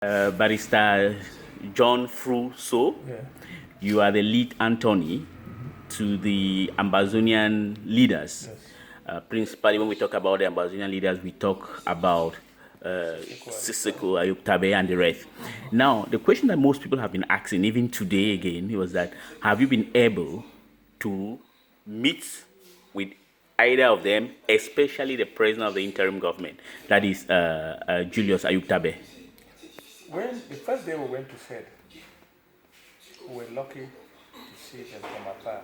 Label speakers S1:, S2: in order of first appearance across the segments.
S1: Barrister John Fru John.
S2: Yeah.
S1: You are the lead attorney to the Ambazonian leaders.
S2: Yes.
S1: Principally, when we talk about the Ambazonian leaders, we talk about Sissoko, AyukTabe, and the rest. Now, the question that most people have been asking, even today again, was that have you been able to meet with either of them, especially the president of the interim government, that is Julius AyukTabe?
S2: When the first day we went to Fed, we were lucky to see them from afar.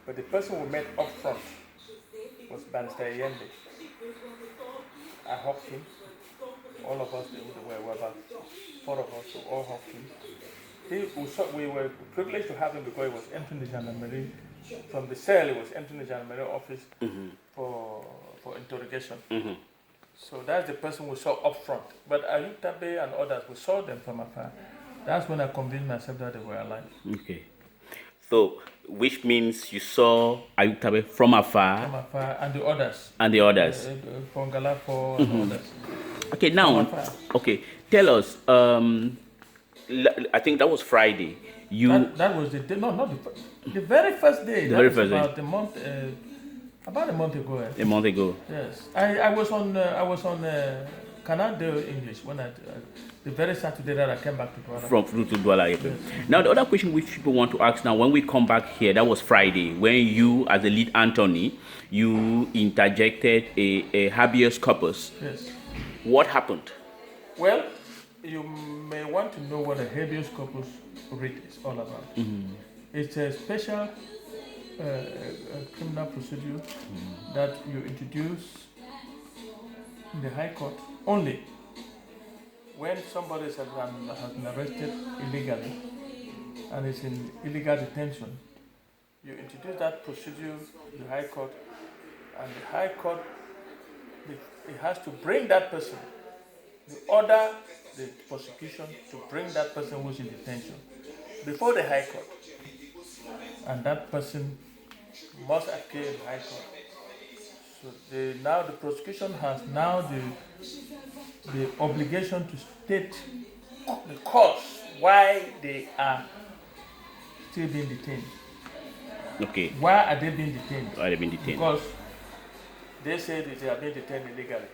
S2: But the person we met up front was Barrister Yaounde. I hugged him. All of us, there were about 4 of us, who all hugged him. We were privileged to have him because he was entering the gendarmerie. From the cell, he was entering the gendarmerie office for interrogation. So that's the person we saw up front. But AyukTabe and others, we saw them from afar. That's when I convinced myself that they were alive.
S1: Okay. So, which means you saw AyukTabe from afar.
S2: From afar, and the others.
S1: And the others.
S2: Anglophone and others.
S1: Okay, now, okay, tell us, I think that was Friday.
S2: That was the day, no, not the very first day.
S1: The very first day.
S2: About a month ago.
S1: A month ago.
S2: Yes, I was on Canal de English when the very Saturday that I came back to Douala.
S1: From to Douala. Yes. Now the other question which people want to ask now, when we come back here, that was Friday, when you, as the lead attorney, you interjected a habeas corpus.
S2: Yes.
S1: What happened?
S2: Well, you may want to know what a habeas corpus writ is all about. It's a special criminal procedure that you introduce in the High Court only when somebody has been arrested illegally and is in illegal detention. You introduce that procedure to the High Court, and the High Court it has to bring that person. You order the prosecution to bring that person who's in detention before the High Court, and that person must appear in the High Court. So now the prosecution has now the obligation to state the cause why they are still being detained.
S1: Okay.
S2: Why are they being detained?
S1: Why are they being detained?
S2: Because they say that they are being detained illegally.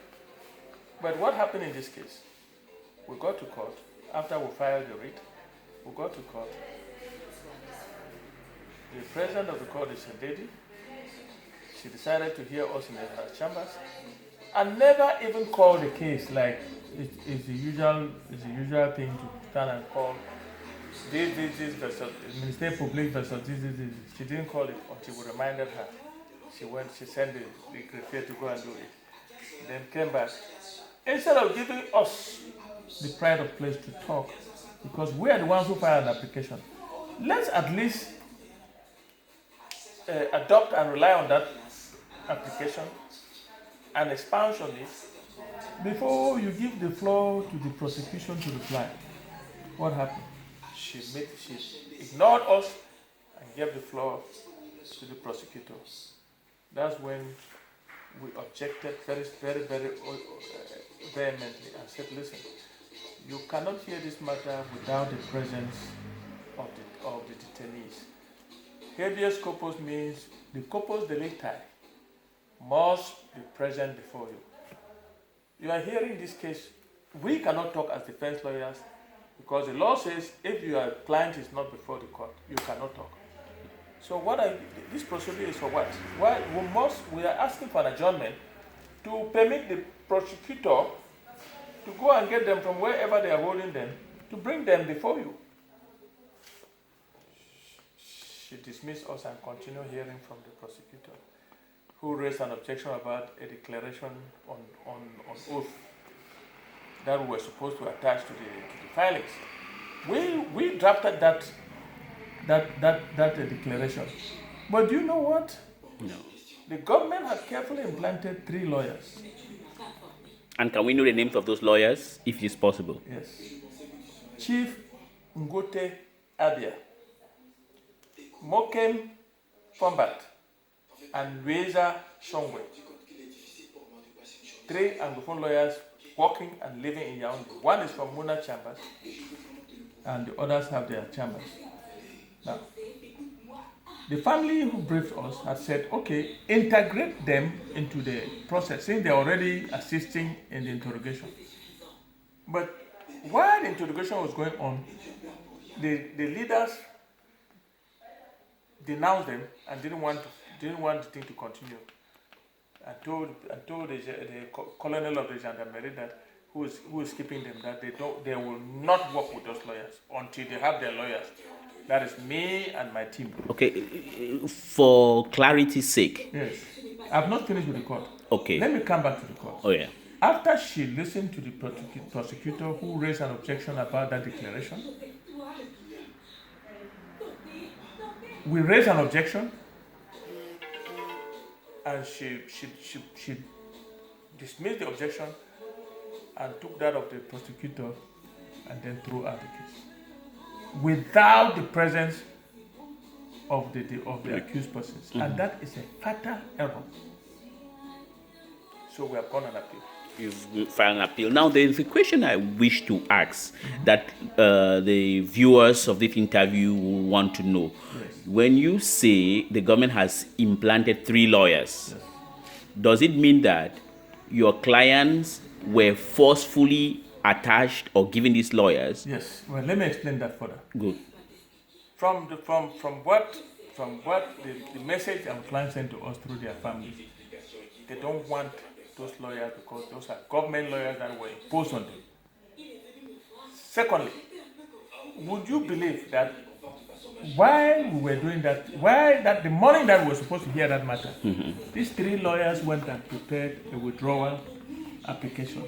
S2: But what happened in this case? We got to court. After we filed the writ, we got to court. The president of the court is a lady. She decided to hear us in her chambers and never even called the case like it's the usual thing to stand and call this versus Minister Public versus this. She didn't call it until we reminded her. She sent the greffier to go and do it. Then came back. Instead of giving us the pride of place to talk, because we are the ones who filed an application, let's at least adopt and rely on that application and expound on it before you give the floor to the prosecution to reply. What happened? She ignored us and gave the floor to the prosecutor. That's when we objected very vehemently and said, listen, you cannot hear this matter without the presence of the detainees. Habeas corpus means the corpus delicti must be present before you. You are hearing this case. We cannot talk as defense lawyers because the law says if your client is not before the court, you cannot talk. So this procedure is for what? We are asking for an adjournment to permit the prosecutor to go and get them from wherever they are holding them to bring them before you. She dismissed us and continued hearing from the prosecutor, who raised an objection about a declaration on oath that we were supposed to attach to the filings. We drafted that declaration. But do you know what?
S1: No.
S2: The government had carefully implanted 3 lawyers.
S1: And can we know the names of those lawyers, if it is possible?
S2: Yes. Chief Ngote Abia, Mokem Fombat, and Reza Shongwe. 3 Anglophone lawyers working and living in Yaounde. One is from Muna Chambers, and the others have their chambers. Now, the family who briefed us had said, okay, integrate them into the process, since they're already assisting in the interrogation. But while the interrogation was going on, the leaders denounced them and didn't want the thing to continue. And told the colonel of the gendarmerie that who is keeping them, that they will not work with those lawyers until they have their lawyers. That is me and my team.
S1: Okay, for clarity's sake.
S2: Yes, I've not finished with the court.
S1: Okay.
S2: Let me come back to the court.
S1: Oh yeah.
S2: After she listened to the prosecutor who raised an objection about that declaration, we raised an objection, and she dismissed the objection and took that of the prosecutor and then threw out the case without the presence of the accused persons. Mm-hmm. And that is a fatal error. So we have gone on appeal.
S1: You've filed an appeal. Now, there is a question I wish to ask that the viewers of this interview will want to know.
S2: Yes.
S1: When you say the government has implanted 3 lawyers, yes, does it mean that your clients were forcefully attached or given these lawyers?
S2: Yes. Well, let me explain that further.
S1: Good.
S2: From what the message our clients sent to us through their families, they don't want those lawyers because those are government lawyers that were imposed on them. Secondly, would you believe that while we were doing that, the morning that we were supposed to hear that matter, these 3 lawyers went and prepared a withdrawal application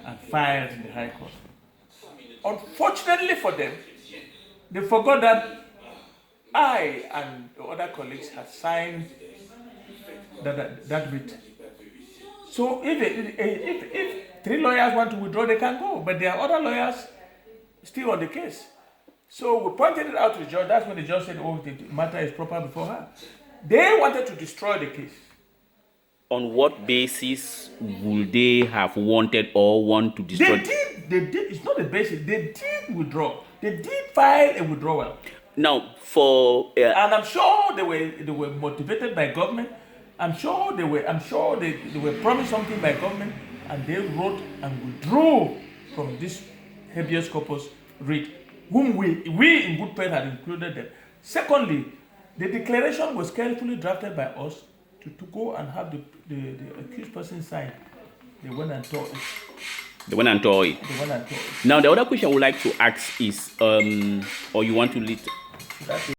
S2: and filed in the High Court. Unfortunately for them, they forgot that I and the other colleagues had signed that writ. So if 3 lawyers want to withdraw, they can go, but there are other lawyers still on the case. So we pointed it out to the judge. That's when the judge said, oh, the matter is proper before her. They wanted to destroy the case.
S1: On what basis would they have wanted or want to destroy?
S2: They did. It's not the basis. They did withdraw. They did file a withdrawal.
S1: Now, for
S2: and I'm sure they were motivated by government. I'm sure they were promised something by government, and they wrote and withdrew from this habeas corpus writ, whom we in good faith had included them. Secondly, the declaration was carefully drafted by us to go and have the accused person sign. They went and tore it. Now, the other question I would like to ask is, or you want to lead?